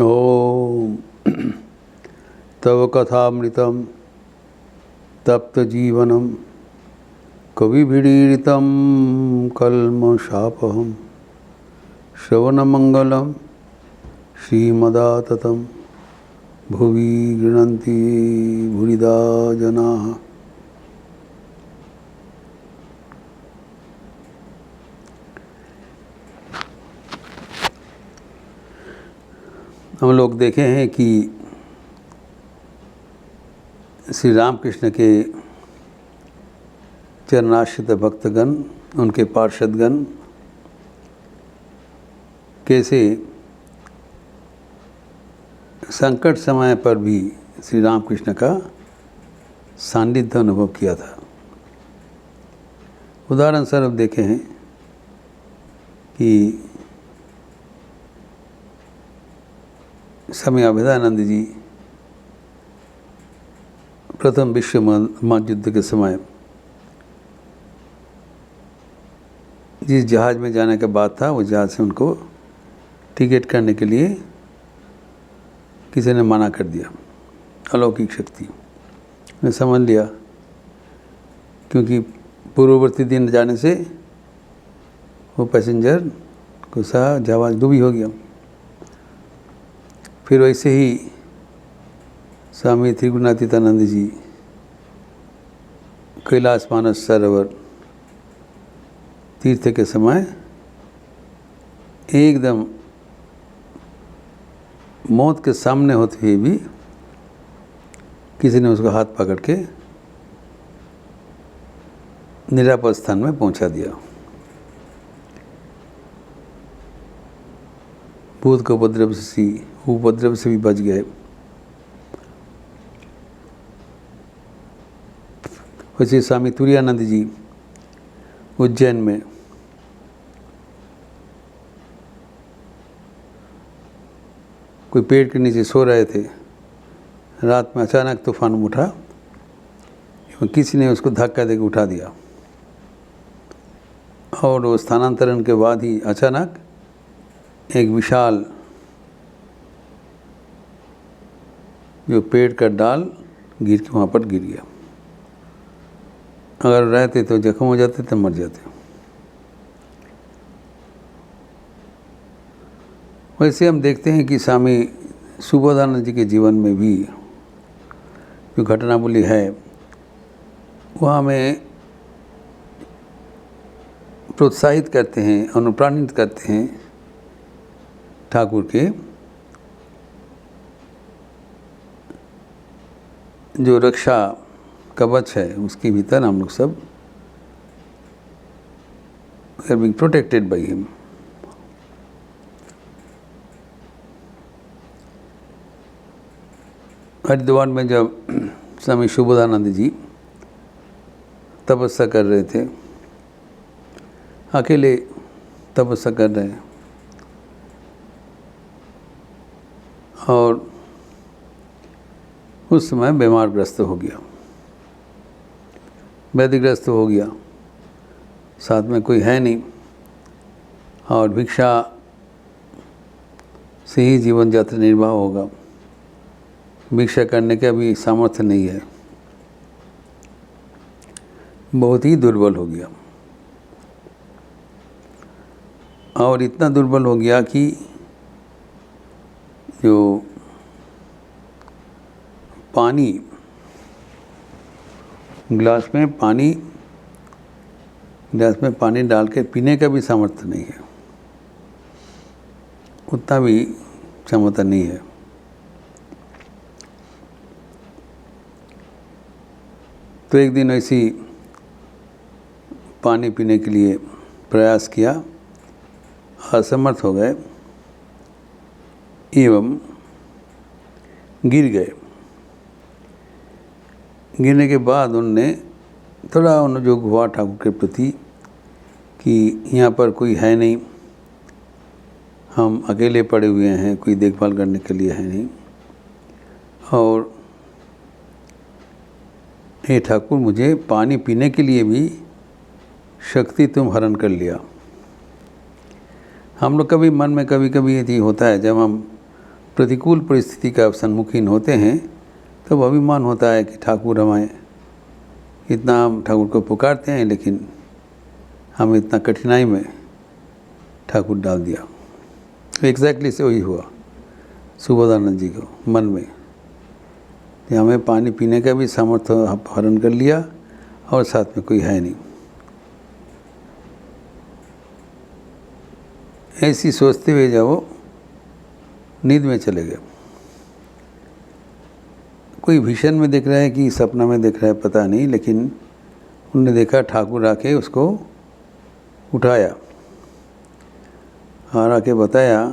ओम तव कथामृतं तप्तजीवनं कविभिरीडितं कल्मषापहं श्रवणमंगलं श्रीमदाततं भुवि गृह्णन्ति भूरिदा जनाः। हम लोग देखे हैं कि श्री रामकृष्ण के चरणाश्रित भक्तगण, उनके पार्षदगण कैसे संकट समय पर भी श्री रामकृष्ण का सान्निध्य अनुभव किया था। उदाहरण स्वरूप देखे हैं कि स्वामी अभेदानंद जी प्रथम विश्व महायुद्ध के समय जिस जहाज़ में जाने का बात था, उस जहाज़ से उनको टिकट करने के लिए किसी ने मना कर दिया। अलौकिक शक्ति ने समझ लिया, क्योंकि पूर्ववर्ती दिन जाने से वो पैसेंजर को सा जहाज़ डूबी हो गया। फिर वैसे ही स्वामी त्रिगुणातीतानंद जी कैलाश मानस सरोवर तीर्थ के समय एकदम मौत के सामने होते हुए भी किसी ने उसका हाथ पकड़ के निरापद स्थान में पहुंचा दिया। भूत के उपद्रव से भी बच गए। वैसे स्वामी तुरानंद जी उज्जैन में कोई पेड़ के नीचे सो रहे थे। रात में अचानक तूफान उठा, किसी ने उसको धक्का देकर उठा दिया और वो स्थानांतरण के बाद ही अचानक एक विशाल जो पेड़ का डाल गिर के वहाँ पर गिर गया। अगर रहते तो जख्म हो जाते तो मर जाते। वैसे हम देखते हैं कि स्वामी सुबोधानंद जी के जीवन में भी जो घटनावली है वह हमें प्रोत्साहित करते हैं, अनुप्राणित करते हैं ठाकुर के जो रक्षा कवच है उसके भीतर हम लोग सब are being protected by him. Haridwar में जब स्वामी सुबोधानंद जी तपस्या कर रहे थे, अकेले तपस्या कर रहे हैं और उस समय बीमारग्रस्त हो गया, व्याधिग्रस्त हो गया। साथ में कोई है नहीं और भिक्षा से ही जीवन यात्रा निर्वाह होगा। भिक्षा करने का भी सामर्थ्य नहीं है, बहुत ही दुर्बल हो गया। और इतना दुर्बल हो गया कि जो पानी गिलास में पानी डाल के पीने का भी सामर्थ्य नहीं है, उतना भी क्षमता नहीं है। तो एक दिन ऐसी पानी पीने के लिए प्रयास किया, असमर्थ हो गए एवं गिर गए। गिरने के बाद उनने थोड़ा जो हुआ ठाकुर के प्रति कि यहाँ पर कोई है नहीं, हम अकेले पड़े हुए हैं, कोई देखभाल करने के लिए है नहीं, और हे ठाकुर मुझे पानी पीने के लिए भी शक्ति तुम हरण कर लिया। हम लोग कभी मन में कभी कभी ये होता है, जब हम प्रतिकूल परिस्थिति का सम्मुखीन होते हैं तब अभिमान होता है कि ठाकुर हमें इतना, हम ठाकुर को पुकारते हैं लेकिन हमें इतना कठिनाई में ठाकुर डाल दिया। एग्जैक्टली से वही हुआ सुबोधानंद जी को मन में कि हमें पानी पीने का भी सामर्थ्य हरण कर लिया और साथ में कोई है नहीं। ऐसी सोचते हुए जब वो नींद में चले गए, कोई भीषण में देख रहा है कि सपना में देख रहा है पता नहीं, लेकिन उन्होंने देखा ठाकुर आके उसको उठाया और आके बताया,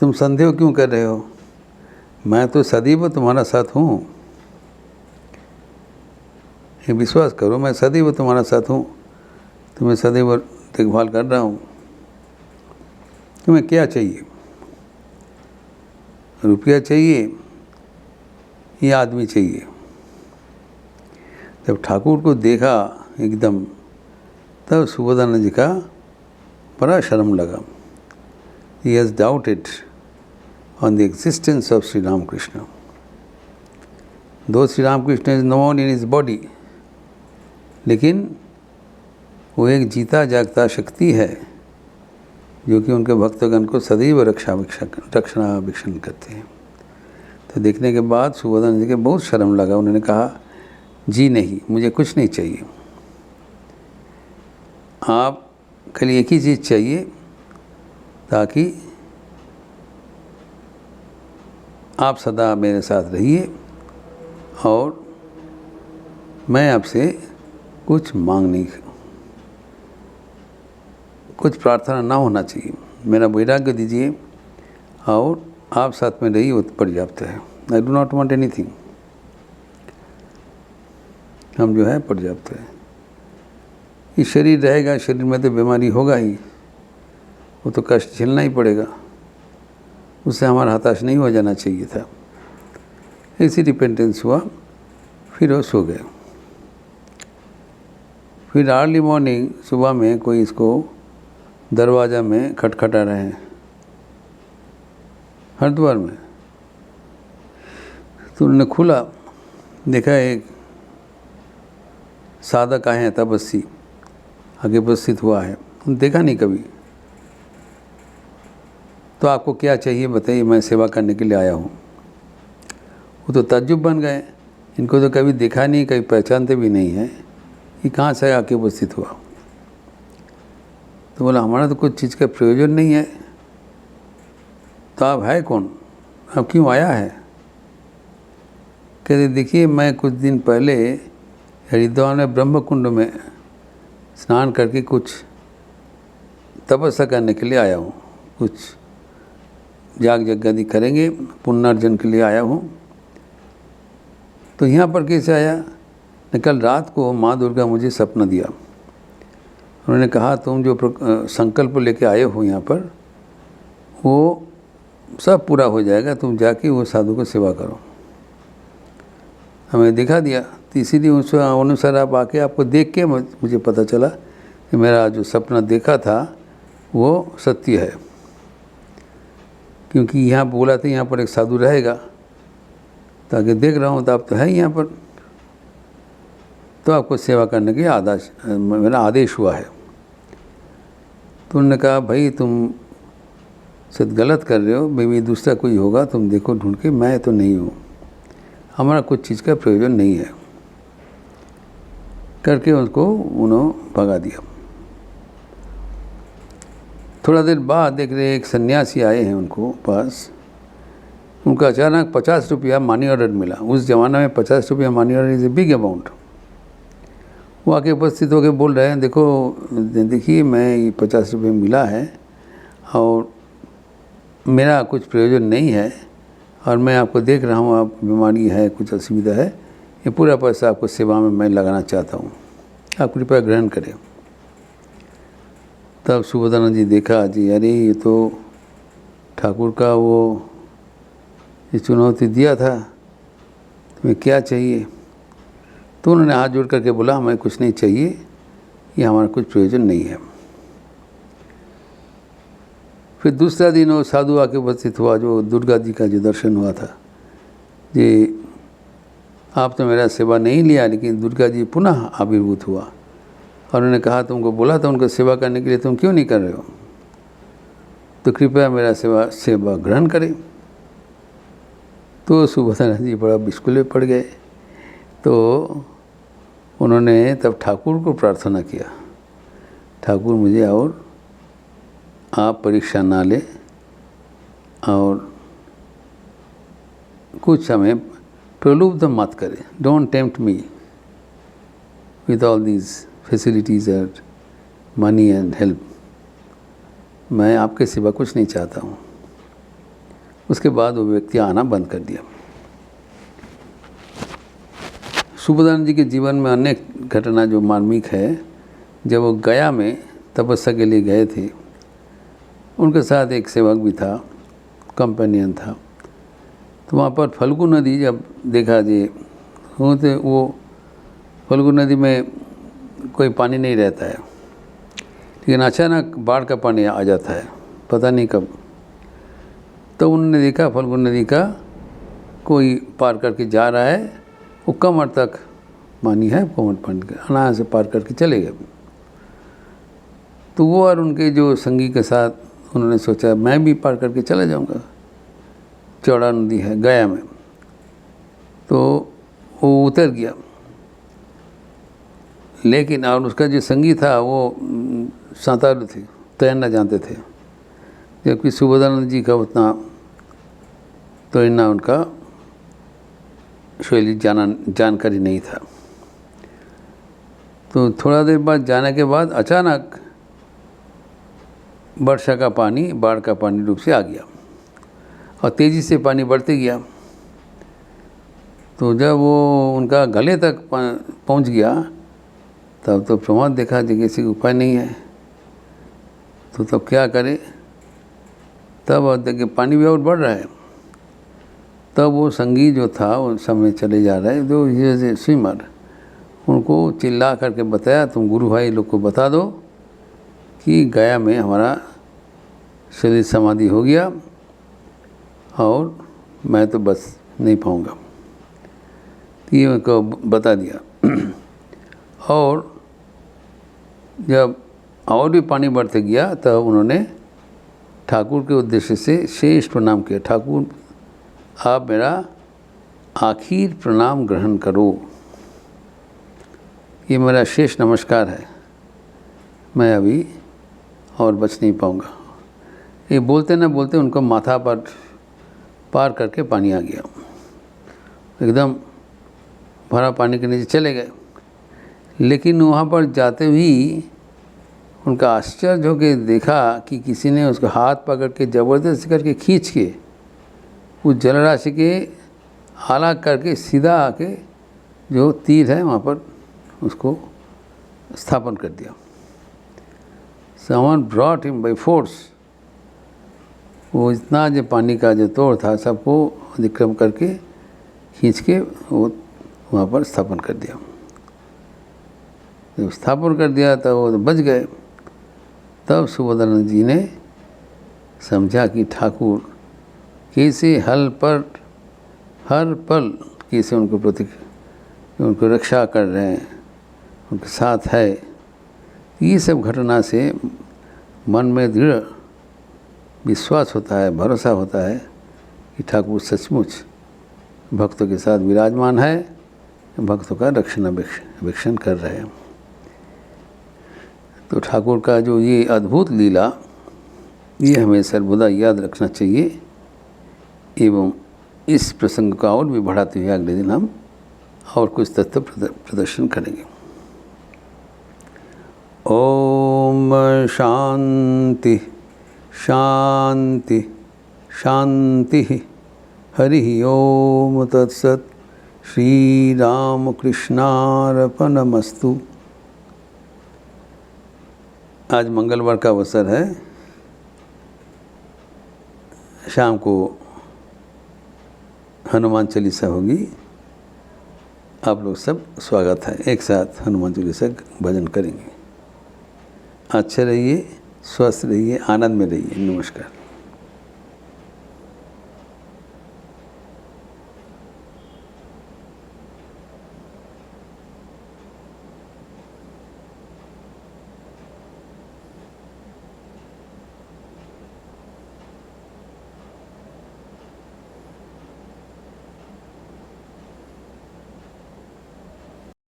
तुम संदेह क्यों कर रहे हो, मैं तो सदैव तुम्हारा साथ हूँ, ये विश्वास करो, मैं सदैव तुम्हारा साथ हूँ, तुम्हें सदैव देखभाल कर रहा हूँ। तुम्हें क्या चाहिए, रुपया चाहिए या आदमी चाहिए? जब ठाकुर को देखा एकदम, तब सुबोधानंद जी का बड़ा शर्म लगा। He has doubted on the existence of Sri Ramakrishna. Though Sri Ramakrishna is known in his body, लेकिन वो एक जीता जागता शक्ति है जो कि उनके भक्तगण को सदैव रक्षणावेक्षण करते हैं। तो देखने के बाद सुबोधानंद जी के बहुत शर्म लगा। उन्होंने कहा, जी नहीं, मुझे कुछ नहीं चाहिए, आप खाली एक ही चीज़ चाहिए ताकि आप सदा मेरे साथ रहिए और मैं आपसे कुछ मांग नहीं, कुछ प्रार्थना ना होना चाहिए, मेरा वैराग्य दीजिए और आप साथ में रहिए, वो पर्याप्त है। I do not want anything, हम जो है पर्याप्त है। ये शरीर रहेगा, शरीर में तो बीमारी होगा ही, वो तो कष्ट झेलना ही पड़ेगा, उससे हमारा हताश नहीं हो जाना चाहिए था। ऐसी रिपेंटेंस हुआ, फिर वो सो गए। फिर अर्ली मॉर्निंग सुबह में कोई इसको दरवाज़ा में खटखटा रहे हैं हरिद्वार में। तो उन्होंने खुला, देखा एक साधक आए हैं, तपस्वी आगे उपस्थित हुआ है, देखा नहीं कभी। तो आपको क्या चाहिए बताइए, मैं सेवा करने के लिए आया हूँ। वो तो ताज्जुब बन गए, इनको तो कभी देखा नहीं, कभी पहचानते भी नहीं है, ये कहाँ से आके उपस्थित हुआ। तो बोला, हमारा तो कुछ चीज़ का प्रयोजन नहीं है, तो आप है कौन, आप क्यों आया है? कहते, देखिए मैं कुछ दिन पहले हरिद्वार में ब्रह्म कुंड में स्नान करके कुछ तपस्या करने के लिए आया हूँ, कुछ याग यज्ञादि करेंगे, पुण्यार्जन के लिए आया हूँ। तो यहाँ पर कैसे आया? कल रात को माँ दुर्गा मुझे सपना दिया, उन्होंने कहा तुम जो संकल्प लेके आए हो यहाँ पर, वो सब पूरा हो जाएगा, तुम जाके वो साधु को सेवा करो। हमें दिखा दिया, तो इसीलिए उस अनुसार आप आके, आपको देख के मुझे पता चला कि मेरा जो सपना देखा था वो सत्य है, क्योंकि यहाँ बोला था यहाँ पर एक साधु रहेगा, ताकि देख रहा हूँ तो आप तो है यहाँ पर, तो आपको सेवा करने की मेरा आदेश हुआ है। तो उन्होंने कहा, भाई तुम शायद गलत कर रहे हो, बेबी दूसरा कोई होगा, तुम देखो ढूंढ के, मैं तो नहीं हूँ, हमारा कुछ चीज़ का प्रयोजन नहीं है, करके उसको उन्होंने भगा दिया। थोड़ा देर बाद देख रहे एक सन्यासी आए हैं उनको पास, उनका अचानक 50 रुपया मनी ऑर्डर मिला। उस ज़माना में 50 रुपया money order is a big amount. वो आके उपस्थित होकर बोल रहे हैं, देखिए मैं ये 50 रुपये मिला है और मेरा कुछ प्रयोजन नहीं है, और मैं आपको देख रहा हूँ आप बीमारी है, कुछ असुविधा है, ये पूरा पैसा आपको सेवा में मैं लगाना चाहता हूँ, आप कृपया ग्रहण करें। तब सुबोधानंद जी देखा, जी अरे ये तो ठाकुर का वो ये चुनौती दिया था, तुम्हें क्या चाहिए? तो उन्होंने हाथ जोड़ करके बोला, हमें कुछ नहीं चाहिए, ये हमारा कुछ प्रयोजन नहीं है। फिर दूसरा दिन वो साधु आके उपस्थित हुआ, जो दुर्गा जी का जो दर्शन हुआ था, जी आप तो मेरा सेवा नहीं लिया, लेकिन दुर्गा जी पुनः आविर्भूत हुआ और उन्होंने कहा तुमको बोला था उनको सेवा करने के लिए, तुम क्यों नहीं कर रहे हो, तो कृपया मेरा सेवा ग्रहण करें। तो सुभद्रा जी बड़ा बिस्कुले पड़ गए। तो उन्होंने तब ठाकुर को प्रार्थना किया, ठाकुर मुझे और आप परीक्षा ना ले और कुछ समय प्रलुब्ध मत करें, don't tempt me with all these facilities and money and help, मैं आपके सिवा कुछ नहीं चाहता हूँ। उसके बाद वो व्यक्ति आना बंद कर दिया। सुभद्रानंद जी के जीवन में अनेक घटना जो मार्मिक है, जब वो गया में तपस्या के लिए गए थे, उनके साथ एक सेवक भी था, कंपेनियन था। तो वहाँ पर फल्गु नदी जब देखा जी, वो फल्गु नदी में कोई पानी नहीं रहता है, लेकिन अचानक बाढ़ का पानी आ जाता है, पता नहीं कब। तो उन्होंने देखा फल्गु नदी का कोई पार करके जा रहा है, वो कमर तक पानी है, कमर पानी के अनायास से पार करके चले गए। तो वो और उनके जो संगी के साथ उन्होंने सोचा मैं भी पार करके चला जाऊंगा, चौड़ा नदी है गया में। तो वो उतर गया, लेकिन और उसका जो संगी था वो सांतालु थे, तैरना जानते थे, जबकि सुभद्रानंद जी का उतना तैरना उनका शैली जानकारी नहीं था। तो थोड़ा देर बाद जाने के बाद अचानक वर्षा का पानी, बाढ़ का पानी रूप से आ गया और तेज़ी से पानी बढ़ते गया। तो जब वो उनका गले तक पहुंच गया, तब तो प्रमाद देखा कि किसी को उपाय नहीं है, तो तब क्या करे। तब देखिए पानी भी और बढ़ रहा है। तब वो संगी जो था उस समय चले जा रहे, जो स्विमर, उनको चिल्ला करके बताया तुम गुरु भाई लोग को बता दो कि गया में हमारा शरीर समाधि हो गया और मैं तो बस नहीं पाऊँगा। ये उनको बता दिया। और जब और भी पानी बढ़ते गया, तब उन्होंने ठाकुर के उद्देश्य से शेष प्रणाम किया, ठाकुर आप मेरा आखिर प्रणाम ग्रहण करो, ये मेरा शेष नमस्कार है, मैं अभी और बच नहीं पाऊँगा। ये बोलते न बोलते उनको माथा पर पार करके पानी आ गया, एकदम भरा पानी के नीचे चले गए। लेकिन वहाँ पर जाते ही उनका आश्चर्य हो के देखा कि किसी ने उसको हाथ पकड़ के ज़बरदस्ती करके खींच के उस जलराशि के आला करके सीधा आके जो तीर है वहाँ पर उसको स्थापन कर दिया। Someone brought him by force। वो इतना जो पानी का जो तोड़ था सबको अतिक्रम करके खींच के वो वहाँ पर स्थापन कर दिया। जब स्थापन कर दिया तब वो बच गए। तब सुभद्रानंद जी ने समझा कि ठाकुर कैसे हर पल कैसे उनको उनको रक्षा कर रहे हैं, उनके साथ है। ये सब घटना से मन में दृढ़ विश्वास होता है, भरोसा होता है कि ठाकुर सचमुच भक्तों के साथ विराजमान है, भक्तों का रक्षणावेक्षण कर रहे हैं। तो ठाकुर का जो ये अद्भुत लीला, ये हमें सर्वदा याद रखना चाहिए एवं इस प्रसंग का और भी बढ़ाते हुए अगले दिन हम और कुछ तत्व प्रदर्शन करेंगे। ओम शांति शांति शांति। हरि ओम तत्सत। श्री राम कृष्णार्पणमस्तु। आज मंगलवार का अवसर है, शाम को हनुमान चालीसा होगी। आप लोग सब स्वागत है, एक साथ हनुमान चालीसा भजन करेंगे। अच्छे रहिए, स्वस्थ रहिए, आनंद में रहिए। नमस्कार।